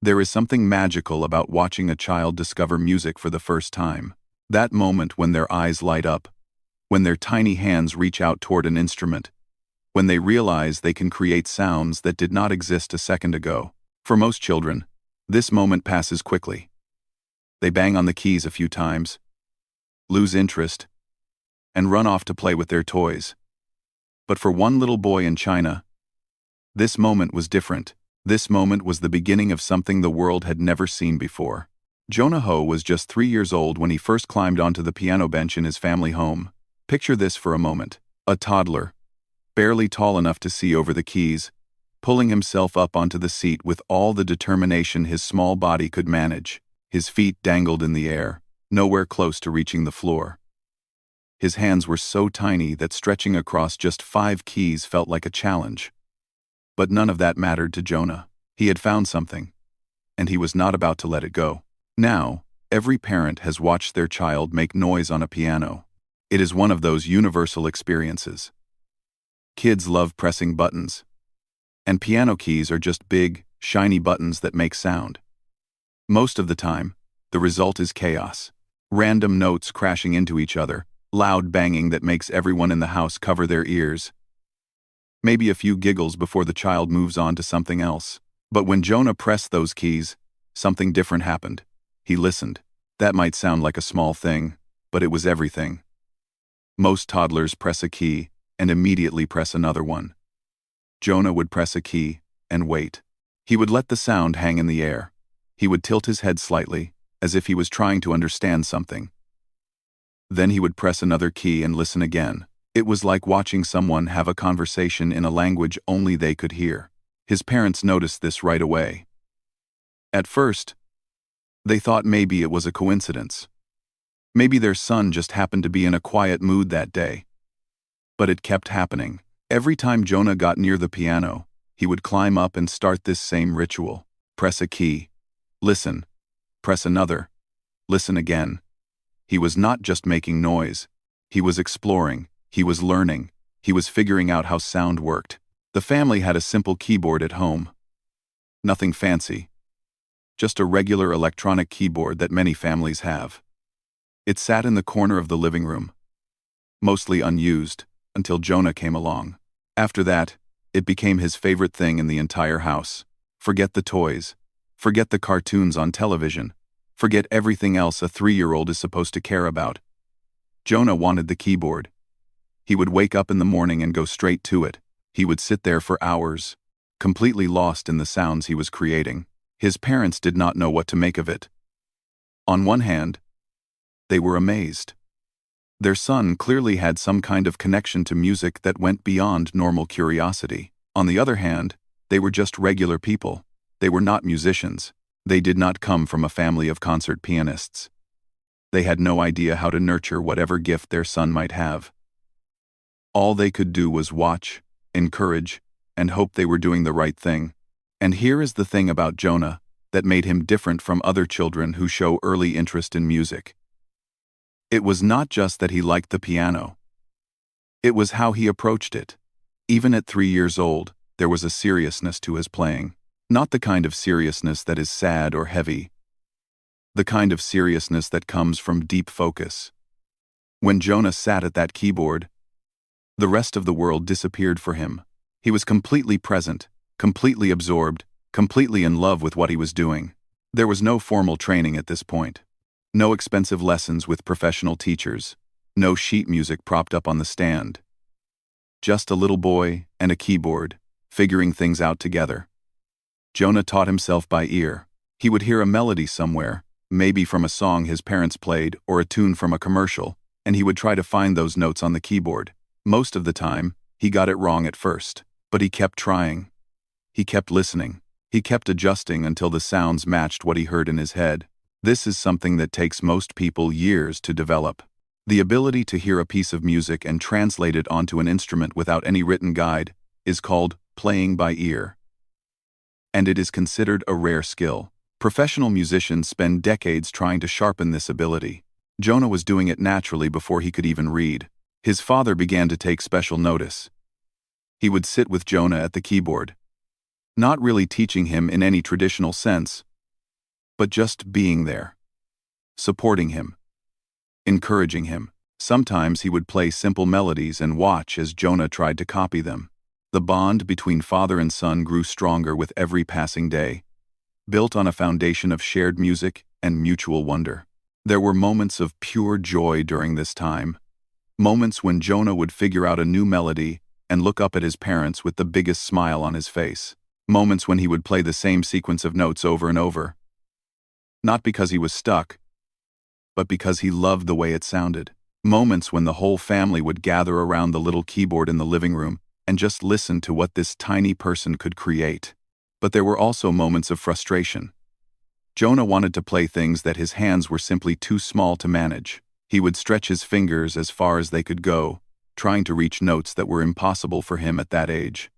There is something magical about watching a child discover music for the first time. That moment when their eyes light up, when their tiny hands reach out toward an instrument, when they realize they can create sounds that did not exist a second ago. For most children, this moment passes quickly. They bang on the keys a few times, lose interest, and run off to play with their toys. But for one little boy in China, this moment was different. This moment was the beginning of something the world had never seen before. Jonah Ho was just 3 years old when he first climbed onto the piano bench in his family home. Picture this for a moment. A toddler, barely tall enough to see over the keys, pulling himself up onto the seat with all the determination his small body could manage. His feet dangled in the air, nowhere close to reaching the floor. His hands were so tiny that stretching across just 5 keys felt like a challenge. But none of that mattered to Jonah. He had found something, and he was not about to let it go. Now, every parent has watched their child make noise on a piano. It is one of those universal experiences. Kids love pressing buttons, and piano keys are just big, shiny buttons that make sound. Most of the time, the result is chaos. Random notes crashing into each other, loud banging that makes everyone in the house cover their ears. Maybe a few giggles before the child moves on to something else. But when Jonah pressed those keys, something different happened. He listened. That might sound like a small thing, but it was everything. Most toddlers press a key and immediately press another one. Jonah would press a key and wait. He would let the sound hang in the air. He would tilt his head slightly, as if he was trying to understand something. Then he would press another key and listen again. It was like watching someone have a conversation in a language only they could hear. His parents noticed this right away. At first, they thought maybe it was a coincidence. Maybe their son just happened to be in a quiet mood that day. But it kept happening. Every time Jonah got near the piano, he would climb up and start this same ritual. Press a key. Listen. Press another. Listen again. He was not just making noise. He was exploring. He was learning. He was figuring out how sound worked. The family had a simple keyboard at home. Nothing fancy. Just a regular electronic keyboard that many families have. It sat in the corner of the living room, mostly unused, until Jonah came along. After that, it became his favorite thing in the entire house. Forget the toys. Forget the cartoons on television. Forget everything else a 3-year-old is supposed to care about. Jonah wanted the keyboard. He would wake up in the morning and go straight to it. He would sit there for hours, completely lost in the sounds he was creating. His parents did not know what to make of it. On one hand, they were amazed. Their son clearly had some kind of connection to music that went beyond normal curiosity. On the other hand, they were just regular people. They were not musicians. They did not come from a family of concert pianists. They had no idea how to nurture whatever gift their son might have. All they could do was watch, encourage, and hope they were doing the right thing. And here is the thing about Jonah that made him different from other children who show early interest in music. It was not just that he liked the piano. It was how he approached it. Even at 3 years old, there was a seriousness to his playing. Not the kind of seriousness that is sad or heavy. The kind of seriousness that comes from deep focus. When Jonah sat at that keyboard, the rest of the world disappeared for him. He was completely present, completely absorbed, completely in love with what he was doing. There was no formal training at this point. No expensive lessons with professional teachers. No sheet music propped up on the stand. Just a little boy and a keyboard, figuring things out together. Jonah taught himself by ear. He would hear a melody somewhere, maybe from a song his parents played or a tune from a commercial, and he would try to find those notes on the keyboard. Most of the time, he got it wrong at first, but he kept trying. He kept listening. He kept adjusting until the sounds matched what he heard in his head. This is something that takes most people years to develop. The ability to hear a piece of music and translate it onto an instrument without any written guide is called playing by ear. And it is considered a rare skill. Professional musicians spend decades trying to sharpen this ability. Jonah was doing it naturally before he could even read. His father began to take special notice. He would sit with Jonah at the keyboard, not really teaching him in any traditional sense, but just being there, supporting him, encouraging him. Sometimes he would play simple melodies and watch as Jonah tried to copy them. The bond between father and son grew stronger with every passing day, built on a foundation of shared music and mutual wonder. There were moments of pure joy during this time, moments when Jonah would figure out a new melody and look up at his parents with the biggest smile on his face. Moments when he would play the same sequence of notes over and over, not because he was stuck, but because he loved the way it sounded. Moments when the whole family would gather around the little keyboard in the living room and just listen to what this tiny person could create. But there were also moments of frustration. Jonah wanted to play things that his hands were simply too small to manage. He would stretch his fingers as far as they could go, trying to reach notes that were impossible for him at that age.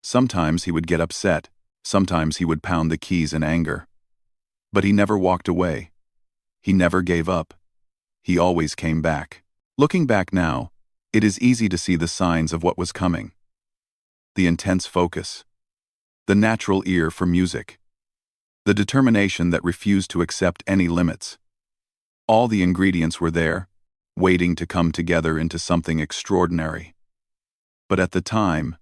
Sometimes he would get upset, sometimes he would pound the keys in anger. But he never walked away. He never gave up. He always came back. Looking back now, it is easy to see the signs of what was coming. The intense focus, the natural ear for music, the determination that refused to accept any limits. All the ingredients were there, waiting to come together into something extraordinary. But at the time,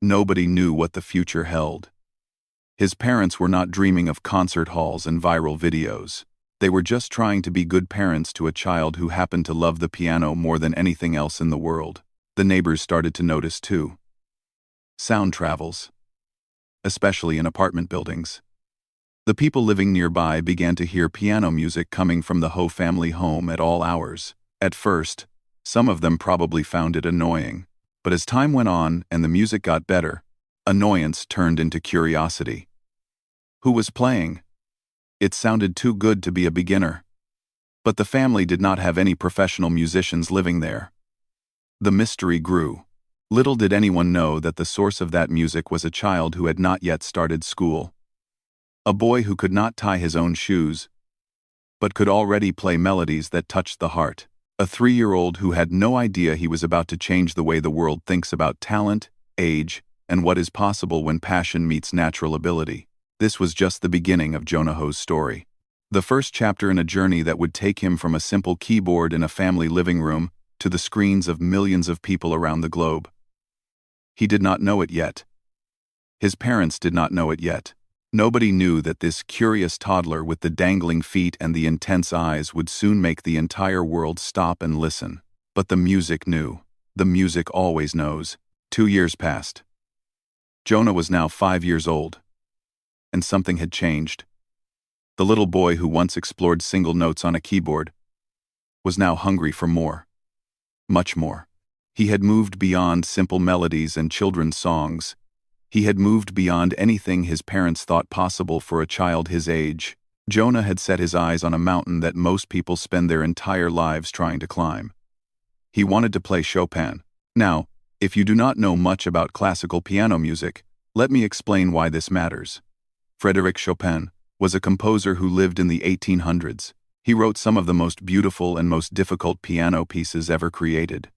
nobody knew what the future held. His parents were not dreaming of concert halls and viral videos. They were just trying to be good parents to a child who happened to love the piano more than anything else in the world. The neighbors started to notice too. Sound travels, especially in apartment buildings. The people living nearby began to hear piano music coming from the Ho family home at all hours. At first, some of them probably found it annoying. But as time went on and the music got better, annoyance turned into curiosity. Who was playing? It sounded too good to be a beginner. But the family did not have any professional musicians living there. The mystery grew. Little did anyone know that the source of that music was a child who had not yet started school. A boy who could not tie his own shoes, but could already play melodies that touched the heart. A 3-year-old who had no idea he was about to change the way the world thinks about talent, age, and what is possible when passion meets natural ability. This was just the beginning of Jonah Ho's story. The first chapter in a journey that would take him from a simple keyboard in a family living room to the screens of millions of people around the globe. He did not know it yet. His parents did not know it yet. Nobody knew that this curious toddler with the dangling feet and the intense eyes would soon make the entire world stop and listen. But the music knew. The music always knows. 2 years passed. Jonah was now 5 years old. And something had changed. The little boy who once explored single notes on a keyboard was now hungry for more. Much more. He had moved beyond simple melodies and children's songs. He had moved beyond anything his parents thought possible for a child his age. Jonah had set his eyes on a mountain that most people spend their entire lives trying to climb. He wanted to play Chopin. Now, if you do not know much about classical piano music, let me explain why this matters. Frédéric Chopin was a composer who lived in the 1800s. He wrote some of the most beautiful and most difficult piano pieces ever created.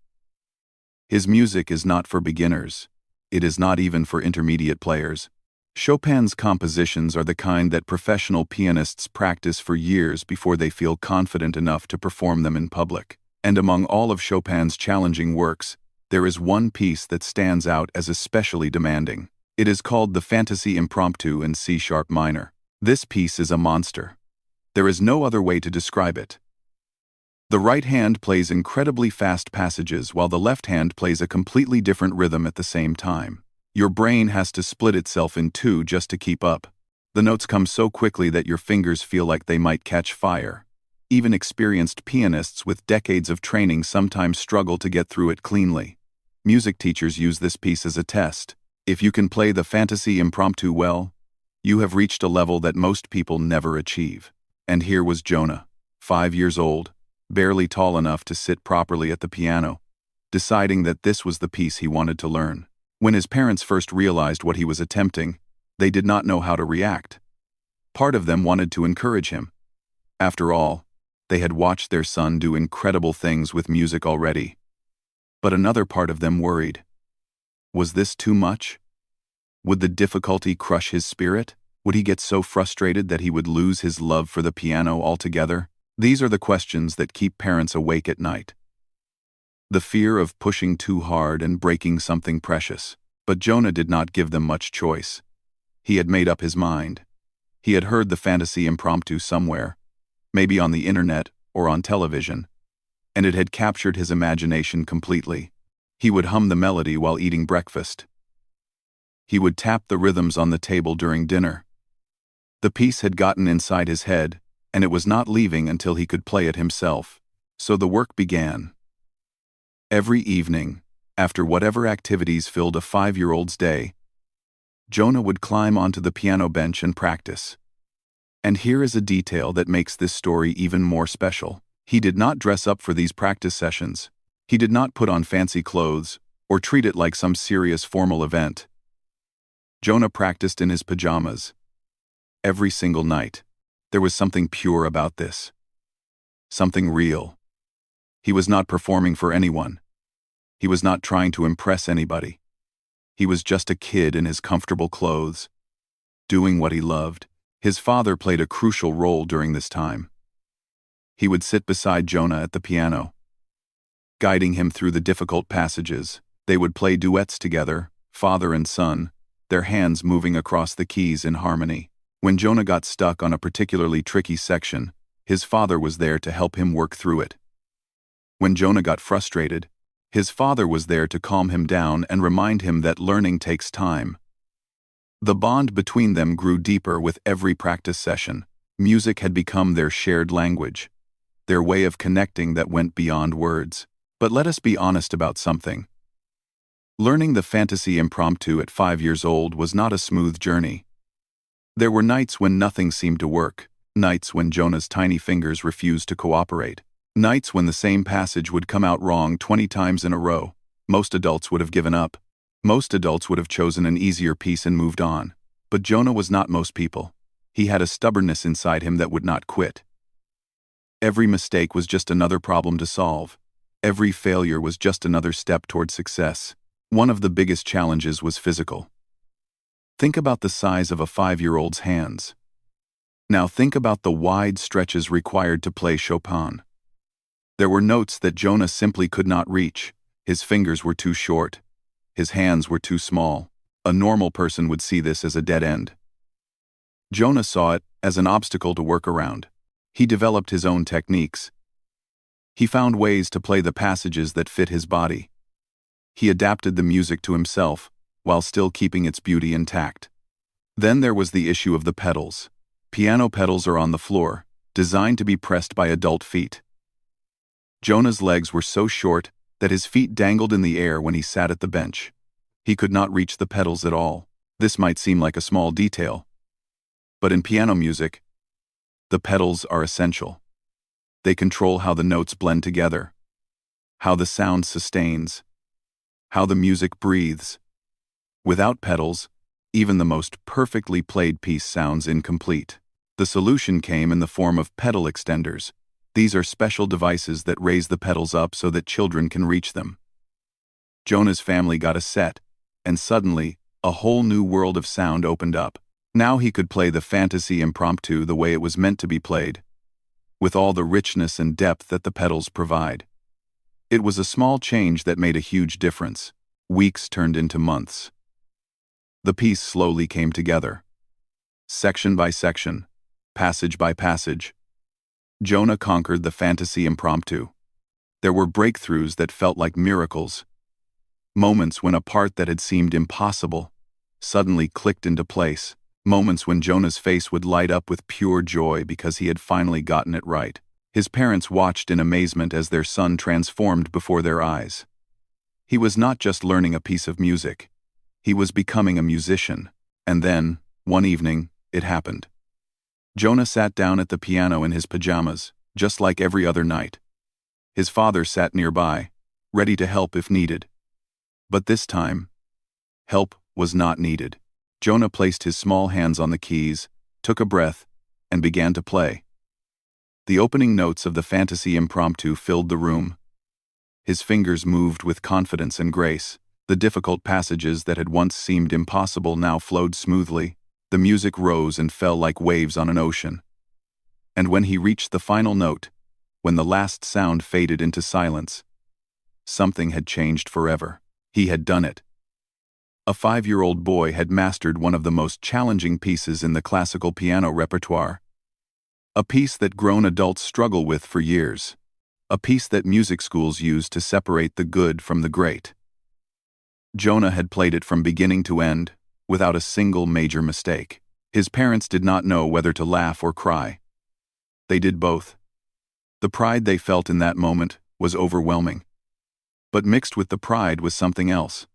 His music is not for beginners. It is not even for intermediate players. Chopin's compositions are the kind that professional pianists practice for years before they feel confident enough to perform them in public. And among all of Chopin's challenging works, there is one piece that stands out as especially demanding. It is called the Fantasy Impromptu in C-sharp minor. This piece is a monster. There is no other way to describe it. The right hand plays incredibly fast passages while the left hand plays a completely different rhythm at the same time. Your brain has to split itself in two just to keep up. The notes come so quickly that your fingers feel like they might catch fire. Even experienced pianists with decades of training sometimes struggle to get through it cleanly. Music teachers use this piece as a test. If you can play the Fantasy Impromptu well, you have reached a level that most people never achieve. And here was Jonah, 5 years old, barely tall enough to sit properly at the piano, deciding that this was the piece he wanted to learn. When his parents first realized what he was attempting, they did not know how to react. Part of them wanted to encourage him. After all, they had watched their son do incredible things with music already. But another part of them worried. Was this too much? Would the difficulty crush his spirit? Would he get so frustrated that he would lose his love for the piano altogether? These are the questions that keep parents awake at night. The fear of pushing too hard and breaking something precious. But Jonah did not give them much choice. He had made up his mind. He had heard the fantasy impromptu somewhere, maybe on the internet or on television, and it had captured his imagination completely. He would hum the melody while eating breakfast. He would tap the rhythms on the table during dinner. The piece had gotten inside his head, and it was not leaving until he could play it himself. So the work began. Every evening, after whatever activities filled a 5-year-old's day, Jonah would climb onto the piano bench and practice. And here is a detail that makes this story even more special. He did not dress up for these practice sessions. He did not put on fancy clothes or treat it like some serious formal event. Jonah practiced in his pajamas. Every single night. There was something pure about this. Something real. He was not performing for anyone. He was not trying to impress anybody. He was just a kid in his comfortable clothes, doing what he loved. His father played a crucial role during this time. He would sit beside Jonah at the piano, guiding him through the difficult passages. They would play duets together, father and son, their hands moving across the keys in harmony. When Jonah got stuck on a particularly tricky section, his father was there to help him work through it. When Jonah got frustrated, his father was there to calm him down and remind him that learning takes time. The bond between them grew deeper with every practice session. Music had become their shared language, their way of connecting that went beyond words. But let us be honest about something. Learning the fantasy impromptu at 5 years old was not a smooth journey. There were nights when nothing seemed to work, nights when Jonah's tiny fingers refused to cooperate. Nights when the same passage would come out wrong 20 times in a row. Most adults would have given up. Most adults would have chosen an easier piece and moved on. But Jonah was not most people. He had a stubbornness inside him that would not quit. Every mistake was just another problem to solve. Every failure was just another step toward success. One of the biggest challenges was physical. Think about the size of a 5-year-old's hands. Now think about the wide stretches required to play Chopin. There were notes that Jonah simply could not reach. His fingers were too short. His hands were too small. A normal person would see this as a dead end. Jonah saw it as an obstacle to work around. He developed his own techniques. He found ways to play the passages that fit his body. He adapted the music to himself, while still keeping its beauty intact. Then there was the issue of the pedals. Piano pedals are on the floor, designed to be pressed by adult feet. Jonah's legs were so short that his feet dangled in the air when he sat at the bench. He could not reach the pedals at all. This might seem like a small detail, but in piano music, the pedals are essential. They control how the notes blend together, how the sound sustains, how the music breathes. Without pedals, even the most perfectly played piece sounds incomplete. The solution came in the form of pedal extenders. These are special devices that raise the pedals up so that children can reach them. Jonah's family got a set, and suddenly, a whole new world of sound opened up. Now he could play the fantasy impromptu the way it was meant to be played, with all the richness and depth that the pedals provide. It was a small change that made a huge difference. Weeks turned into months. The piece slowly came together. Section by section, passage by passage, Jonah conquered the fantasy impromptu. There were breakthroughs that felt like miracles. Moments when a part that had seemed impossible suddenly clicked into place. Moments when Jonah's face would light up with pure joy because he had finally gotten it right. His parents watched in amazement as their son transformed before their eyes. He was not just learning a piece of music. He was becoming a musician. And then, one evening, it happened. Jonah sat down at the piano in his pajamas, just like every other night. His father sat nearby, ready to help if needed. But this time, help was not needed. Jonah placed his small hands on the keys, took a breath, and began to play. The opening notes of the fantasy impromptu filled the room. His fingers moved with confidence and grace. The difficult passages that had once seemed impossible now flowed smoothly. The music rose and fell like waves on an ocean. And when he reached the final note, when the last sound faded into silence, something had changed forever. He had done it. A 5-year-old boy had mastered one of the most challenging pieces in the classical piano repertoire. A piece that grown adults struggle with for years. A piece that music schools use to separate the good from the great. Jonah had played it from beginning to end, without a single major mistake. His parents did not know whether to laugh or cry. They did both. The pride they felt in that moment was overwhelming. But mixed with the pride was something else.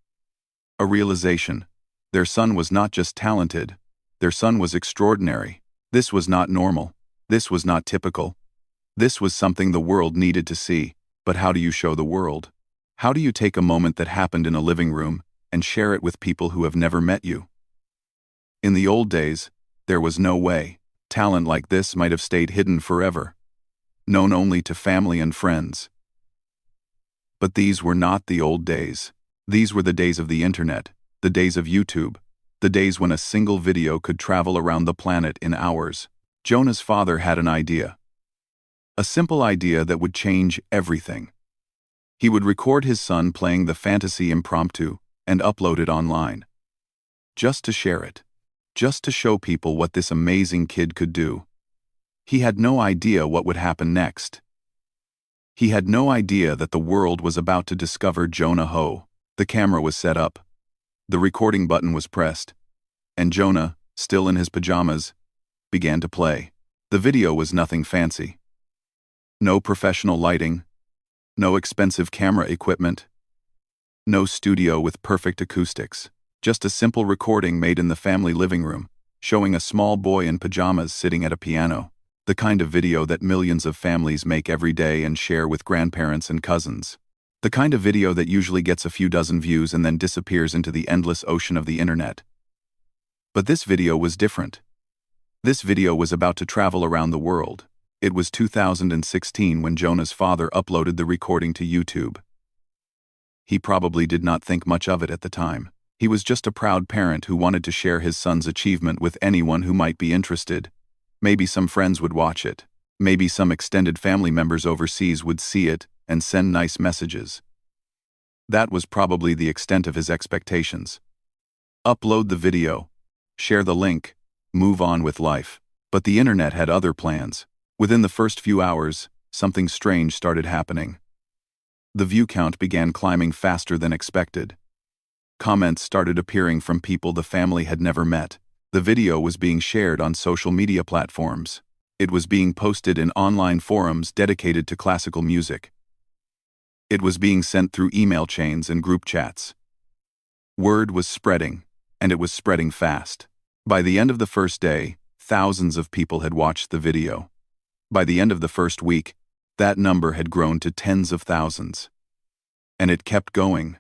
A realization. Their son was not just talented, their son was extraordinary. This was not normal. This was not typical. This was something the world needed to see. But how do you show the world? How do you take a moment that happened in a living room and share it with people who have never met you? In the old days, there was no way. Talent like this might have stayed hidden forever, known only to family and friends. But these were not the old days. These were the days of the internet, the days of YouTube, the days when a single video could travel around the planet in hours. Jonah's father had an idea. A simple idea that would change everything. He would record his son playing the fantasy impromptu and upload it online. Just to share it. Just to show people what this amazing kid could do. He had no idea what would happen next. He had no idea that the world was about to discover Jonah Ho. The camera was set up. The recording button was pressed. And Jonah, still in his pajamas, began to play. The video was nothing fancy. No professional lighting. No expensive camera equipment. No studio with perfect acoustics. Just a simple recording made in the family living room, showing a small boy in pajamas sitting at a piano. The kind of video that millions of families make every day and share with grandparents and cousins. The kind of video that usually gets a few dozen views and then disappears into the endless ocean of the internet. But this video was different. This video was about to travel around the world. It was 2016 when Jonah's father uploaded the recording to YouTube. He probably did not think much of it at the time. He was just a proud parent who wanted to share his son's achievement with anyone who might be interested. Maybe some friends would watch it. Maybe some extended family members overseas would see it and send nice messages. That was probably the extent of his expectations. Upload the video, share the link, move on with life. But the internet had other plans. Within the first few hours, something strange started happening. The view count began climbing faster than expected. Comments started appearing from people the family had never met. The video was being shared on social media platforms. It was being posted in online forums dedicated to classical music. It was being sent through email chains and group chats. Word was spreading, and it was spreading fast. By the end of the first day, thousands of people had watched the video. By the end of the first week, that number had grown to tens of thousands. And it kept going.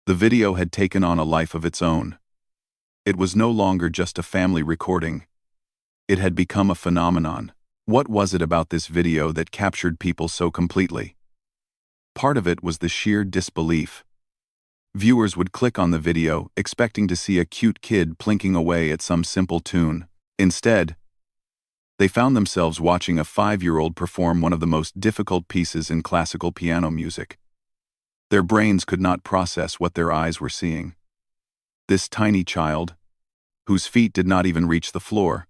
The video had taken on a life of its own. It was no longer just a family recording. It had become a phenomenon. What was it about this video that captured people so completely? Part of it was the sheer disbelief. Viewers would click on the video, expecting to see a cute kid plinking away at some simple tune. Instead, they found themselves watching a 5-year-old perform one of the most difficult pieces in classical piano music. Their brains could not process what their eyes were seeing. This tiny child, whose feet did not even reach the floor,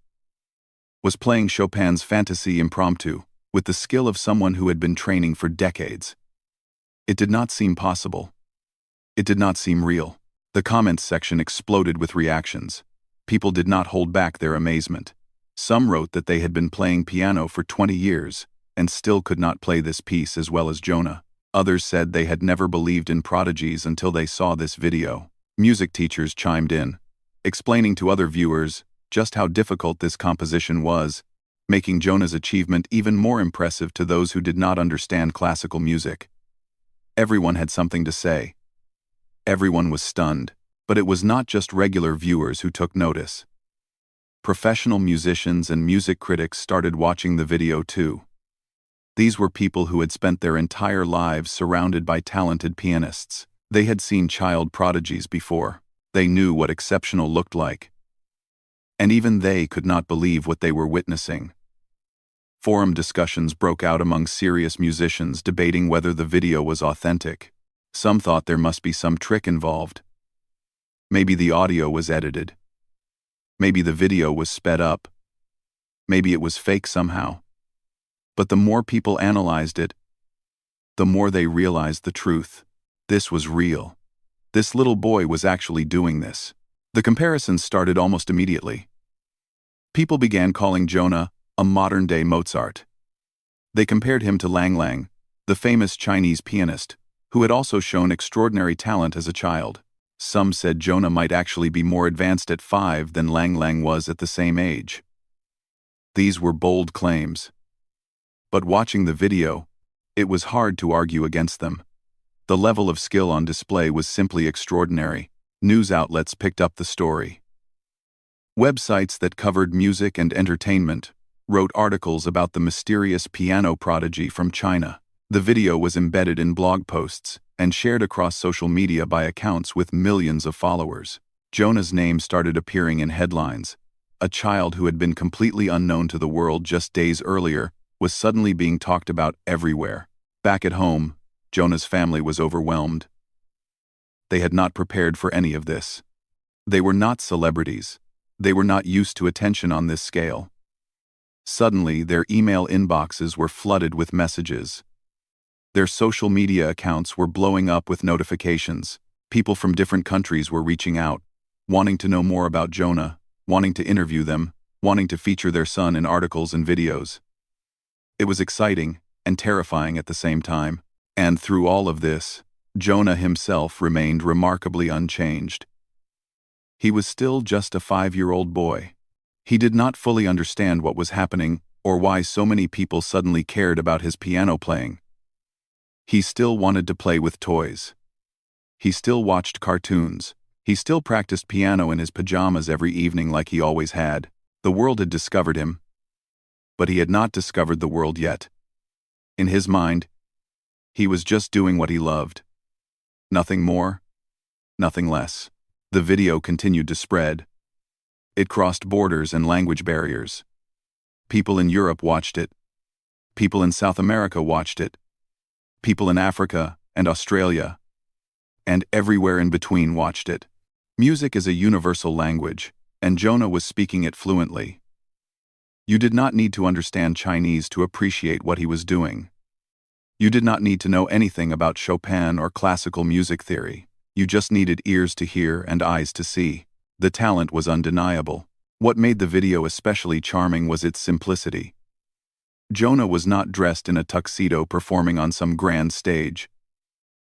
was playing Chopin's fantasy impromptu with the skill of someone who had been training for decades. It did not seem possible. It did not seem real. The comments section exploded with reactions. People did not hold back their amazement. Some wrote that they had been playing piano for 20 years and still could not play this piece as well as Jonah. Others said they had never believed in prodigies until they saw this video. Music teachers chimed in, explaining to other viewers just how difficult this composition was, making Jonah's achievement even more impressive to those who did not understand classical music. Everyone had something to say. Everyone was stunned, but it was not just regular viewers who took notice. Professional musicians and music critics started watching the video too. These were people who had spent their entire lives surrounded by talented pianists. They had seen child prodigies before. They knew what exceptional looked like. and even they could not believe what they were witnessing. Forum discussions broke out among serious musicians debating whether the video was authentic. Some thought there must be some trick involved. Maybe the audio was edited. Maybe the video was sped up. Maybe it was fake somehow. But the more people analyzed it, the more they realized the truth. This was real. This little boy was actually doing this. The comparisons started almost immediately. People began calling Jonah a modern-day Mozart. They compared him to Lang Lang, the famous Chinese pianist, who had also shown extraordinary talent as a child. Some said Jonah might actually be more advanced at 5 than Lang Lang was at the same age. These were bold claims. But watching the video, it was hard to argue against them. The level of skill on display was simply extraordinary. News outlets picked up the story. Websites that covered music and entertainment wrote articles about the mysterious piano prodigy from China. The video was embedded in blog posts and shared across social media by accounts with millions of followers. Jonah's name started appearing in headlines. A child who had been completely unknown to the world just days earlier was suddenly being talked about everywhere. Back at home, Jonah's family was overwhelmed. They had not prepared for any of this. They were not celebrities. They were not used to attention on this scale. Suddenly, their email inboxes were flooded with messages. Their social media accounts were blowing up with notifications. People from different countries were reaching out, wanting to know more about Jonah, wanting to interview them, wanting to feature their son in articles and videos. It was exciting and terrifying at the same time. And through all of this, Jonah himself remained remarkably unchanged. He was still just a 5-year-old boy. He did not fully understand what was happening or why so many people suddenly cared about his piano playing. He still wanted to play with toys. He still watched cartoons. He still practiced piano in his pajamas every evening like he always had. The world had discovered him, but he had not discovered the world yet. In his mind, he was just doing what he loved. Nothing more, nothing less. The video continued to spread. It crossed borders and language barriers. People in Europe watched it. People in South America watched it. People in Africa and Australia, and everywhere in between watched it. Music is a universal language, and Jonah was speaking it fluently. You did not need to understand Chinese to appreciate what he was doing. You did not need to know anything about Chopin or classical music theory. You just needed ears to hear and eyes to see. The talent was undeniable. What made the video especially charming was its simplicity. Jonah was not dressed in a tuxedo performing on some grand stage.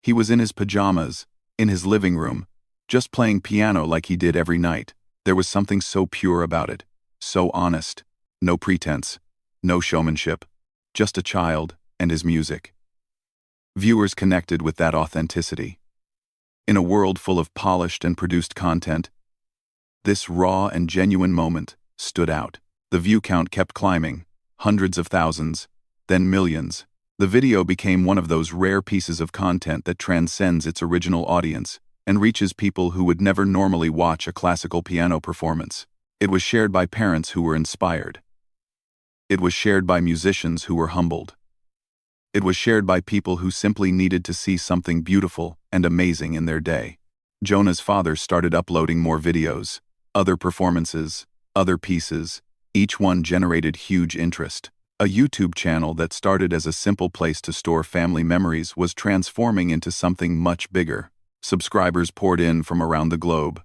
He was in his pajamas, in his living room, just playing piano like he did every night. There was something so pure about it, so honest. No pretense, no showmanship, just a child and his music. Viewers connected with that authenticity. In a world full of polished and produced content, this raw and genuine moment stood out. The view count kept climbing, hundreds of thousands, then millions. The video became one of those rare pieces of content that transcends its original audience and reaches people who would never normally watch a classical piano performance. It was shared by parents who were inspired. It was shared by musicians who were humbled. It was shared by people who simply needed to see something beautiful and amazing in their day. Jonah's father started uploading more videos, other performances, other pieces. Each one generated huge interest. A YouTube channel that started as a simple place to store family memories was transforming into something much bigger. Subscribers poured in from around the globe.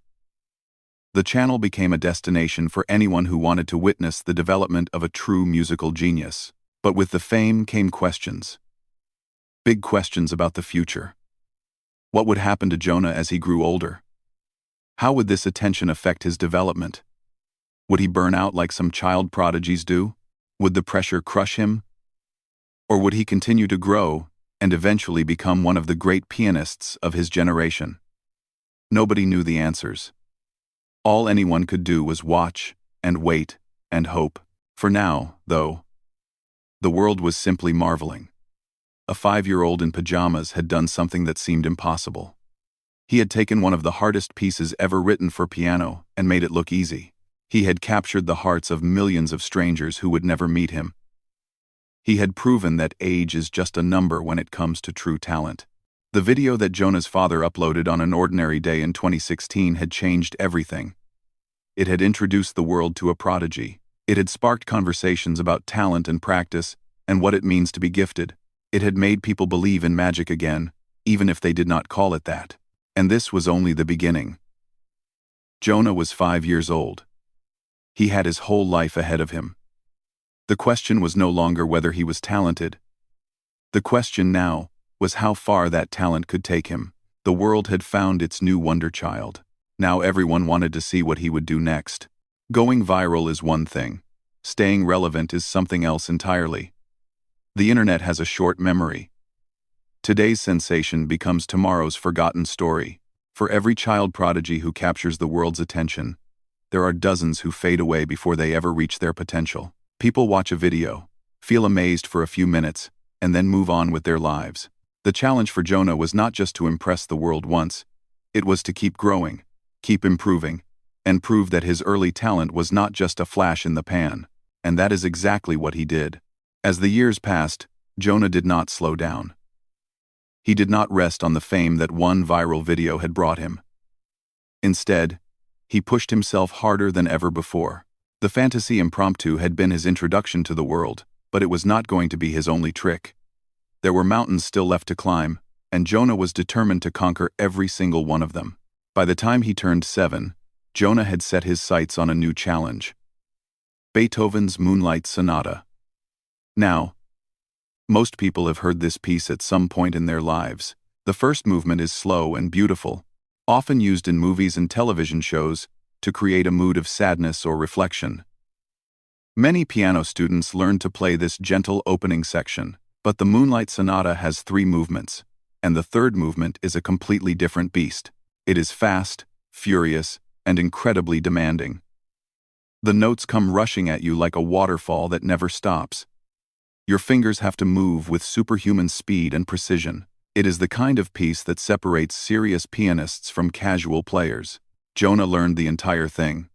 The channel became a destination for anyone who wanted to witness the development of a true musical genius. But with the fame came questions. Big questions about the future. What would happen to Jonah as he grew older? How would this attention affect his development? Would he burn out like some child prodigies do? Would the pressure crush him? Or would he continue to grow and eventually become one of the great pianists of his generation? Nobody knew the answers. All anyone could do was watch and wait and hope. For now, though, the world was simply marveling. A 5-year-old in pajamas had done something that seemed impossible. He had taken one of the hardest pieces ever written for piano and made it look easy. He had captured the hearts of millions of strangers who would never meet him. He had proven that age is just a number when it comes to true talent. The video that Jonah's father uploaded on an ordinary day in 2016 had changed everything. It had introduced the world to a prodigy. It had sparked conversations about talent and practice and what it means to be gifted. It had made people believe in magic again, even if they did not call it that. And this was only the beginning. Jonah was 5 years old. He had his whole life ahead of him. The question was no longer whether he was talented. The question now was how far that talent could take him. The world had found its new wonder child. Now everyone wanted to see what he would do next. Going viral is one thing. Staying relevant is something else entirely. The internet has a short memory. Today's sensation becomes tomorrow's forgotten story. For every child prodigy who captures the world's attention, there are dozens who fade away before they ever reach their potential. People watch a video, feel amazed for a few minutes, and then move on with their lives. The challenge for Jonah was not just to impress the world once, it was to keep growing, keep improving, and prove that his early talent was not just a flash in the pan. And that is exactly what he did. As the years passed, Jonah did not slow down. He did not rest on the fame that one viral video had brought him. Instead, he pushed himself harder than ever before. The fantasy impromptu had been his introduction to the world, but it was not going to be his only trick. There were mountains still left to climb, and Jonah was determined to conquer every single one of them. By the time he turned 7, Jonah had set his sights on a new challenge: Beethoven's Moonlight Sonata. Now, most people have heard this piece at some point in their lives. The first movement is slow and beautiful, often used in movies and television shows to create a mood of sadness or reflection. Many piano students learn to play this gentle opening section, but the Moonlight Sonata has 3 movements, and the third movement is a completely different beast. It is fast, furious, and incredibly demanding. The notes come rushing at you like a waterfall that never stops. Your fingers have to move with superhuman speed and precision. It is the kind of piece that separates serious pianists from casual players. Jonah learned the entire thing,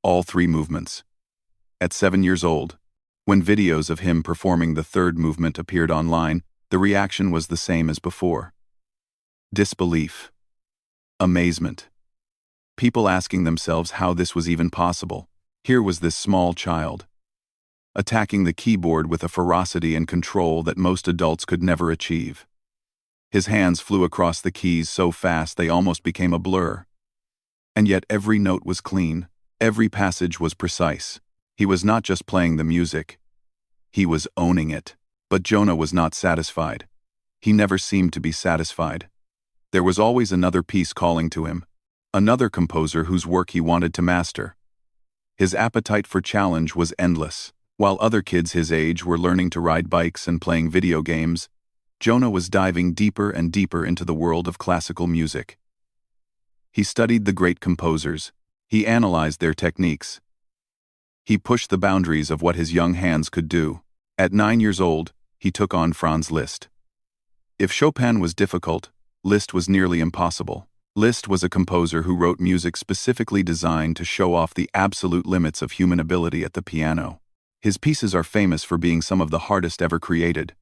all 3 movements. At 7 years old, when videos of him performing the third movement appeared online, the reaction was the same as before. Disbelief. Amazement. People asking themselves how this was even possible. Here was this small child, attacking the keyboard with a ferocity and control that most adults could never achieve. His hands flew across the keys so fast they almost became a blur. And yet every note was clean, every passage was precise. He was not just playing the music, he was owning it. But Jonah was not satisfied. He never seemed to be satisfied. There was always another piece calling to him, another composer whose work he wanted to master. His appetite for challenge was endless. While other kids his age were learning to ride bikes and playing video games, Jonah was diving deeper and deeper into the world of classical music. He studied the great composers. He analyzed their techniques. He pushed the boundaries of what his young hands could do. At 9 years old, he took on Franz Liszt. If Chopin was difficult, Liszt was nearly impossible. Liszt was a composer who wrote music specifically designed to show off the absolute limits of human ability at the piano. His pieces are famous for being some of the hardest ever created.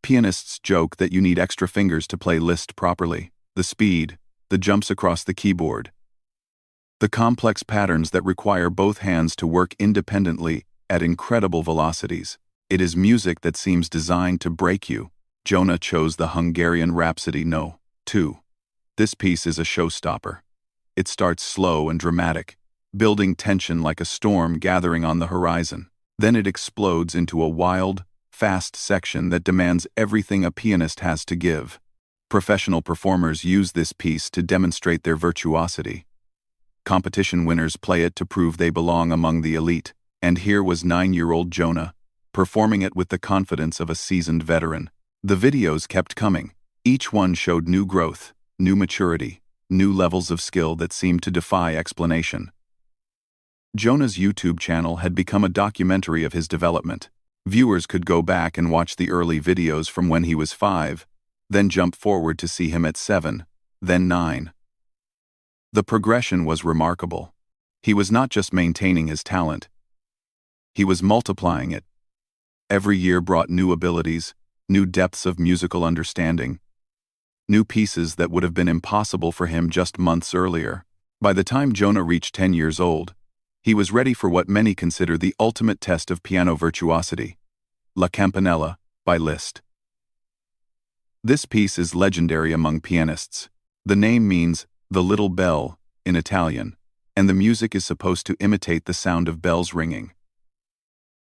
Pianists joke that you need extra fingers to play Liszt properly. The speed, the jumps across the keyboard, the complex patterns that require both hands to work independently at incredible velocities. It is music that seems designed to break you. Jonah chose the Hungarian Rhapsody No. 2. This piece is a showstopper. It starts slow and dramatic, building tension like a storm gathering on the horizon. Then it explodes into a wild, fast section that demands everything a pianist has to give. Professional performers use this piece to demonstrate their virtuosity. Competition winners play it to prove they belong among the elite. And here was 9-year-old Jonah, performing it with the confidence of a seasoned veteran. The videos kept coming. Each one showed new growth, new maturity, new levels of skill that seemed to defy explanation. Jonah's YouTube channel had become a documentary of his development. Viewers could go back and watch the early videos from when he was 5, then jump forward to see him at 7, then 9. The progression was remarkable. He was not just maintaining his talent, he was multiplying it. Every year brought new abilities, new depths of musical understanding, new pieces that would have been impossible for him just months earlier. By the time Jonah reached 10 years old, he was ready for what many consider the ultimate test of piano virtuosity, La Campanella, by Liszt. This piece is legendary among pianists. The name means the little bell in Italian, and the music is supposed to imitate the sound of bells ringing.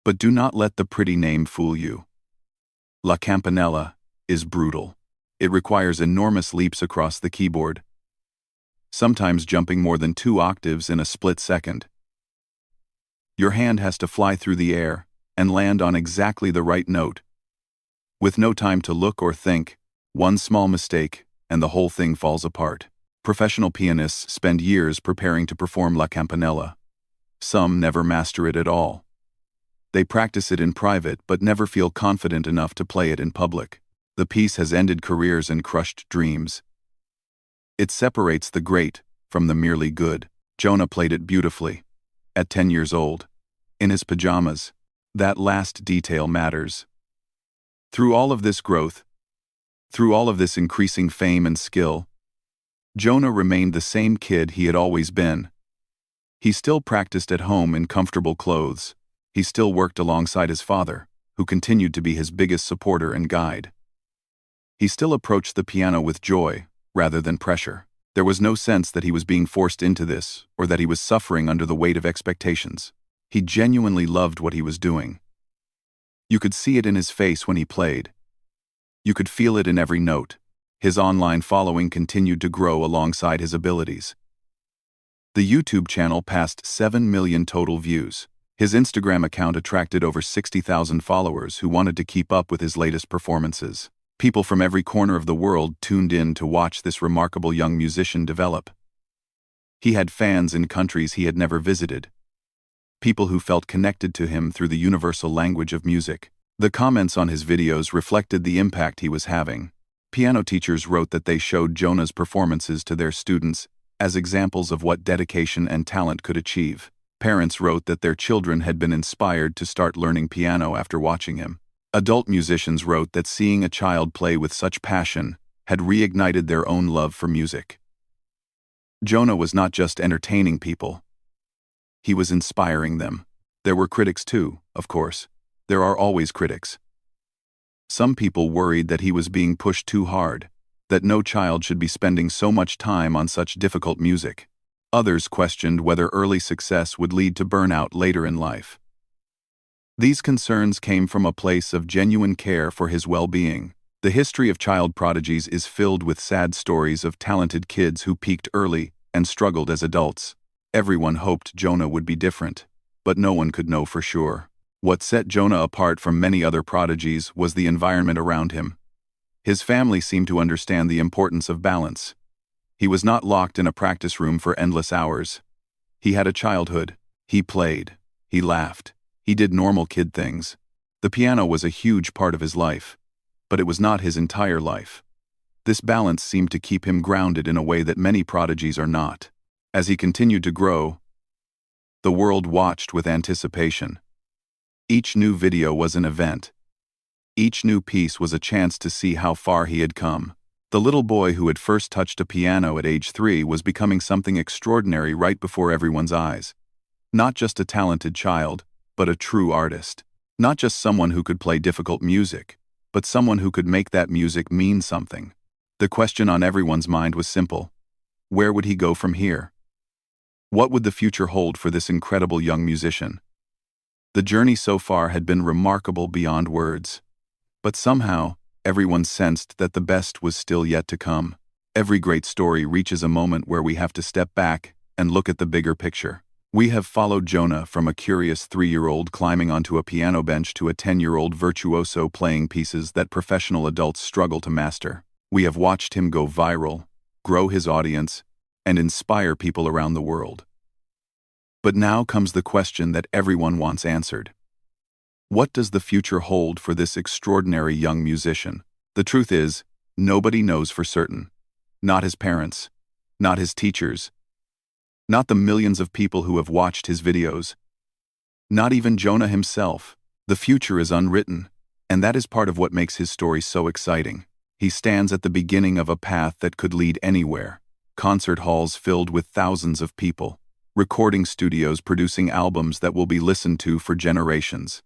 But do not let the pretty name fool you. La Campanella is brutal. It requires enormous leaps across the keyboard, sometimes jumping more than 2 octaves in a split second. Your hand has to fly through the air and land on exactly the right note. With no time to look or think, one small mistake, and the whole thing falls apart. Professional pianists spend years preparing to perform La Campanella. Some never master it at all. They practice it in private but never feel confident enough to play it in public. The piece has ended careers and crushed dreams. It separates the great from the merely good. Jonah played it beautifully. At 10 years old, in his pajamas. That last detail matters. Through all of this growth, through all of this increasing fame and skill, Jonah remained the same kid he had always been. He still practiced at home in comfortable clothes. He still worked alongside his father, who continued to be his biggest supporter and guide. He still approached the piano with joy, rather than pressure. There was no sense that he was being forced into this, or that he was suffering under the weight of expectations. He genuinely loved what he was doing. You could see it in his face when he played. You could feel it in every note. His online following continued to grow alongside his abilities. The YouTube channel passed 7 million total views. His Instagram account attracted over 60,000 followers who wanted to keep up with his latest performances. People from every corner of the world tuned in to watch this remarkable young musician develop. He had fans in countries he had never visited. People who felt connected to him through the universal language of music. The comments on his videos reflected the impact he was having. Piano teachers wrote that they showed Jonah's performances to their students as examples of what dedication and talent could achieve. Parents wrote that their children had been inspired to start learning piano after watching him. Adult musicians wrote that seeing a child play with such passion had reignited their own love for music. Jonah was not just entertaining people. He was inspiring them. There were critics too, of course. There are always critics. Some people worried that he was being pushed too hard, that no child should be spending so much time on such difficult music. Others questioned whether early success would lead to burnout later in life. These concerns came from a place of genuine care for his well-being. The history of child prodigies is filled with sad stories of talented kids who peaked early and struggled as adults. Everyone hoped Jonah would be different, but no one could know for sure. What set Jonah apart from many other prodigies was the environment around him. His family seemed to understand the importance of balance. He was not locked in a practice room for endless hours. He had a childhood. He played. He laughed. He did normal kid things. The piano was a huge part of his life, but it was not his entire life. This balance seemed to keep him grounded in a way that many prodigies are not. As he continued to grow, the world watched with anticipation. Each new video was an event. Each new piece was a chance to see how far he had come. The little boy who had first touched a piano at age 3 was becoming something extraordinary right before everyone's eyes. Not just a talented child, but a true artist. Not just someone who could play difficult music, but someone who could make that music mean something. The question on everyone's mind was simple. Where would he go from here? What would the future hold for this incredible young musician? The journey so far had been remarkable beyond words. But somehow, everyone sensed that the best was still yet to come. Every great story reaches a moment where we have to step back and look at the bigger picture. We have followed Jonah from a curious 3-year-old climbing onto a piano bench to a 10-year-old virtuoso playing pieces that professional adults struggle to master. We have watched him go viral, grow his audience, and inspire people around the world. But now comes the question that everyone wants answered. What does the future hold for this extraordinary young musician? The truth is, nobody knows for certain. Not his parents, not his teachers, Not the millions of people who have watched his videos. Not even Jonah himself. The future is unwritten, and that is part of what makes his story so exciting. He stands at the beginning of a path that could lead anywhere. Concert halls filled with thousands of people. Recording studios producing albums that will be listened to for generations.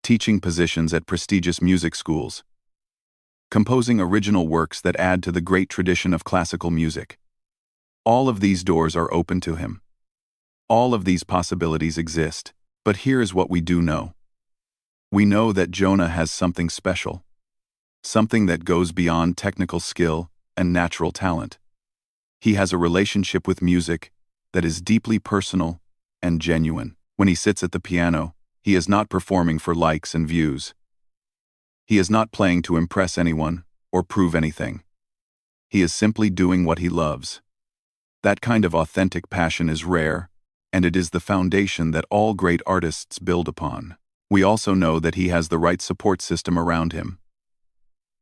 Teaching positions at prestigious music schools. Composing original works that add to the great tradition of classical music. All of these doors are open to him. All of these possibilities exist, but here is what we do know. We know that Jonah has something special. Something that goes beyond technical skill and natural talent. He has a relationship with music that is deeply personal and genuine. When he sits at the piano, he is not performing for likes and views. He is not playing to impress anyone or prove anything. He is simply doing what he loves. That kind of authentic passion is rare, and it is the foundation that all great artists build upon. We also know that he has the right support system around him.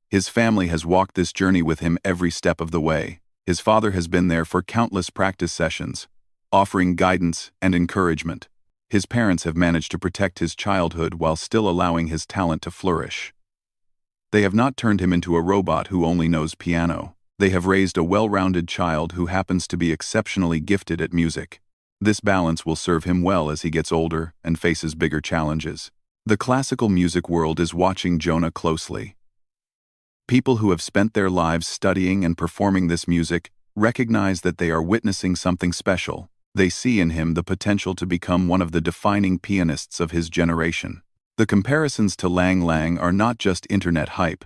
His family has walked this journey with him every step of the way. His father has been there for countless practice sessions, offering guidance and encouragement. His parents have managed to protect his childhood while still allowing his talent to flourish. They have not turned him into a robot who only knows piano. They have raised a well-rounded child who happens to be exceptionally gifted at music. This balance will serve him well as he gets older and faces bigger challenges. The classical music world is watching Jonah closely. People who have spent their lives studying and performing this music recognize that they are witnessing something special. They see in him the potential to become one of the defining pianists of his generation. The comparisons to Lang Lang are not just internet hype.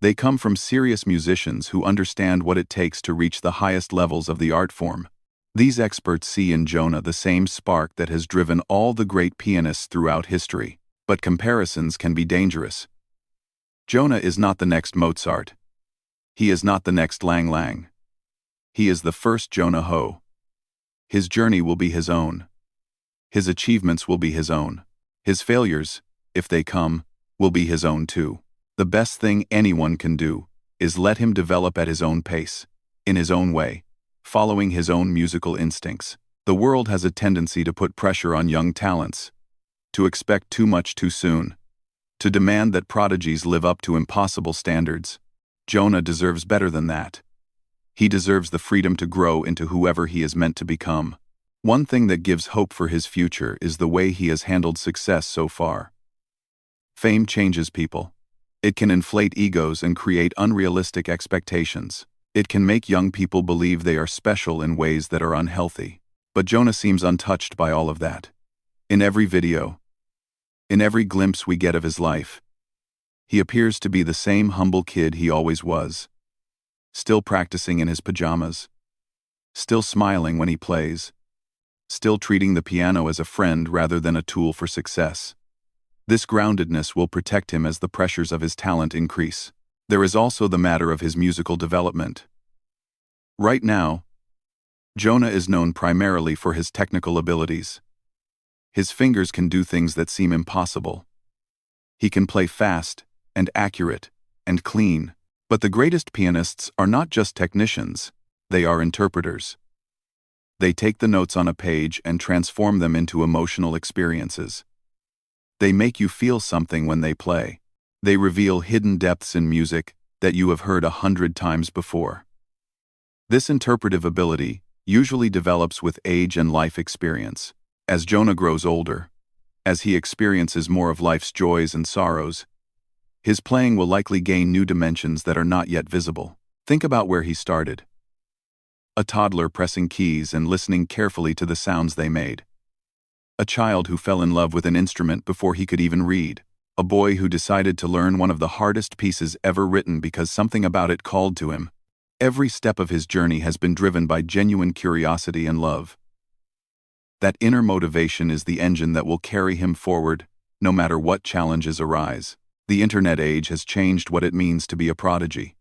They come from serious musicians who understand what it takes to reach the highest levels of the art form. These experts see in Jonah the same spark that has driven all the great pianists throughout history. But comparisons can be dangerous. Jonah is not the next Mozart. He is not the next Lang Lang. He is the first Jonah Ho. His journey will be his own. His achievements will be his own. His failures, if they come, will be his own too. The best thing anyone can do is let him develop at his own pace, in his own way, following his own musical instincts. The world has a tendency to put pressure on young talents, to expect too much too soon, to demand that prodigies live up to impossible standards. Jonah deserves better than that. He deserves the freedom to grow into whoever he is meant to become. One thing that gives hope for his future is the way he has handled success so far. Fame changes people. It can inflate egos and create unrealistic expectations. It can make young people believe they are special in ways that are unhealthy. But Jonah seems untouched by all of that. In every video, in every glimpse we get of his life, he appears to be the same humble kid he always was. Still practicing in his pajamas. Still smiling when he plays. Still treating the piano as a friend rather than a tool for success. This groundedness will protect him as the pressures of his talent increase. There is also the matter of his musical development. Right now, Jonah is known primarily for his technical abilities. His fingers can do things that seem impossible. He can play fast and accurate and clean. But the greatest pianists are not just technicians, they are interpreters. They take the notes on a page and transform them into emotional experiences. They make you feel something when they play. They reveal hidden depths in music that you have heard 100 times before. This interpretive ability usually develops with age and life experience. As Jonah grows older, as he experiences more of life's joys and sorrows, his playing will likely gain new dimensions that are not yet visible. Think about where he started. A toddler pressing keys and listening carefully to the sounds they made. A child who fell in love with an instrument before he could even read. A boy who decided to learn one of the hardest pieces ever written because something about it called to him. Every step of his journey has been driven by genuine curiosity and love. That inner motivation is the engine that will carry him forward, no matter what challenges arise. The internet age has changed what it means to be a prodigy.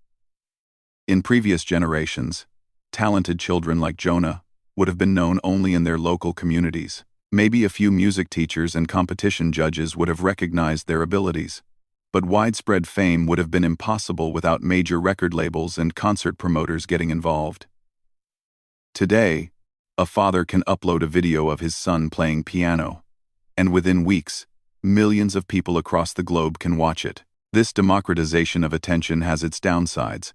In previous generations, talented children like Jonah would have been known only in their local communities. Maybe a few music teachers and competition judges would have recognized their abilities. But widespread fame would have been impossible without major record labels and concert promoters getting involved. Today, A father can upload a video of his son playing piano, and within weeks, millions of people across the globe can watch it. This democratization of attention has its downsides,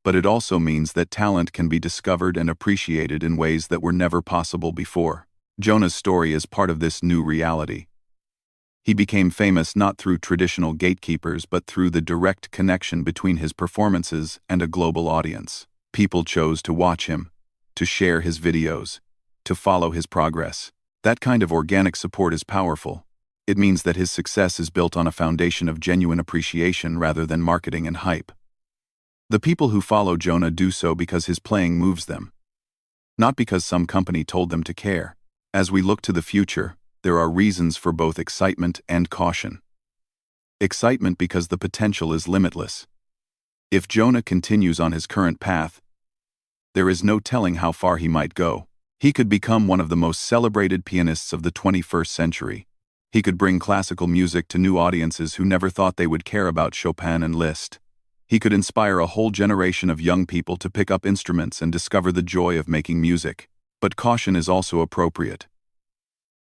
but it also means that talent can be discovered and appreciated in ways that were never possible before. Jonah's story is part of this new reality. He became famous not through traditional gatekeepers but through the direct connection between his performances and a global audience. People chose to watch him, to share his videos, to follow his progress. That kind of organic support is powerful. It means that his success is built on a foundation of genuine appreciation rather than marketing and hype. The people who follow Jonah do so because his playing moves them, not because some company told them to care. As we look to the future, there are reasons for both excitement and caution. Excitement because the potential is limitless. If Jonah continues on his current path, there is no telling how far he might go. He could become one of the most celebrated pianists of the 21st century. He could bring classical music to new audiences who never thought they would care about Chopin and Liszt. He could inspire a whole generation of young people to pick up instruments and discover the joy of making music. But caution is also appropriate.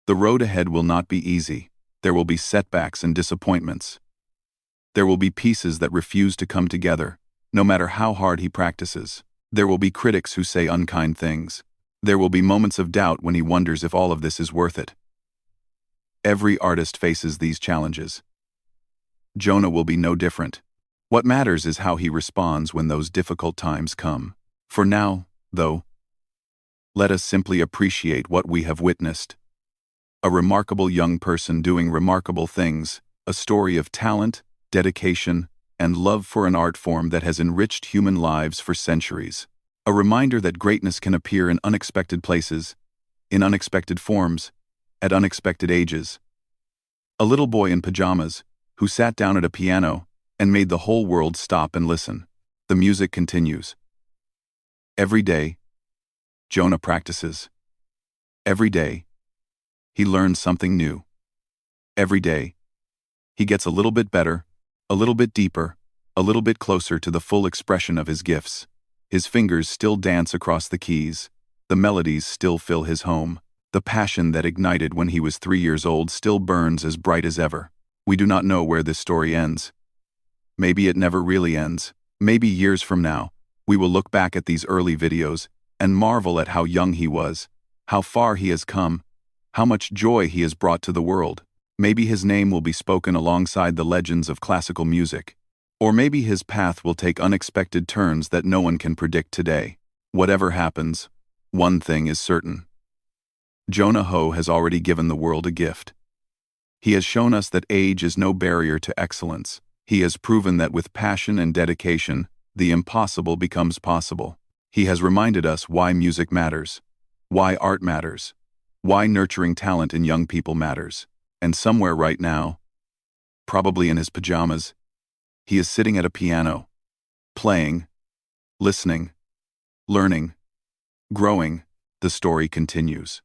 The road ahead will not be easy. There will be setbacks and disappointments. There will be pieces that refuse to come together, no matter how hard he practices. There will be critics who say unkind things. There will be moments of doubt when he wonders if all of this is worth it. Every artist faces these challenges. Jonah will be no different. What matters is how he responds when those difficult times come. For now, though, let us simply appreciate what we have witnessed. A remarkable young person doing remarkable things, a story of talent, dedication, and love for an art form that has enriched human lives for centuries. A reminder that greatness can appear in unexpected places, in unexpected forms, at unexpected ages. A little boy in pajamas, who sat down at a piano and made the whole world stop and listen. The music continues. Every day, Jonah practices. Every day, he learns something new. Every day, he gets a little bit better, a little bit deeper, a little bit closer to the full expression of his gifts. His fingers still dance across the keys. The melodies still fill his home. The passion that ignited when he was 3 years old still burns as bright as ever. We do not know where this story ends. Maybe it never really ends. Maybe years from now, we will look back at these early videos and marvel at how young he was, how far he has come, how much joy he has brought to the world. Maybe his name will be spoken alongside the legends of classical music. Or maybe his path will take unexpected turns that no one can predict today. Whatever happens, one thing is certain. Jonah Ho has already given the world a gift. He has shown us that age is no barrier to excellence. He has proven that with passion and dedication, the impossible becomes possible. He has reminded us why music matters, why art matters, why nurturing talent in young people matters. And somewhere right now, probably in his pajamas, he is sitting at a piano, playing, listening, learning, growing. The story continues.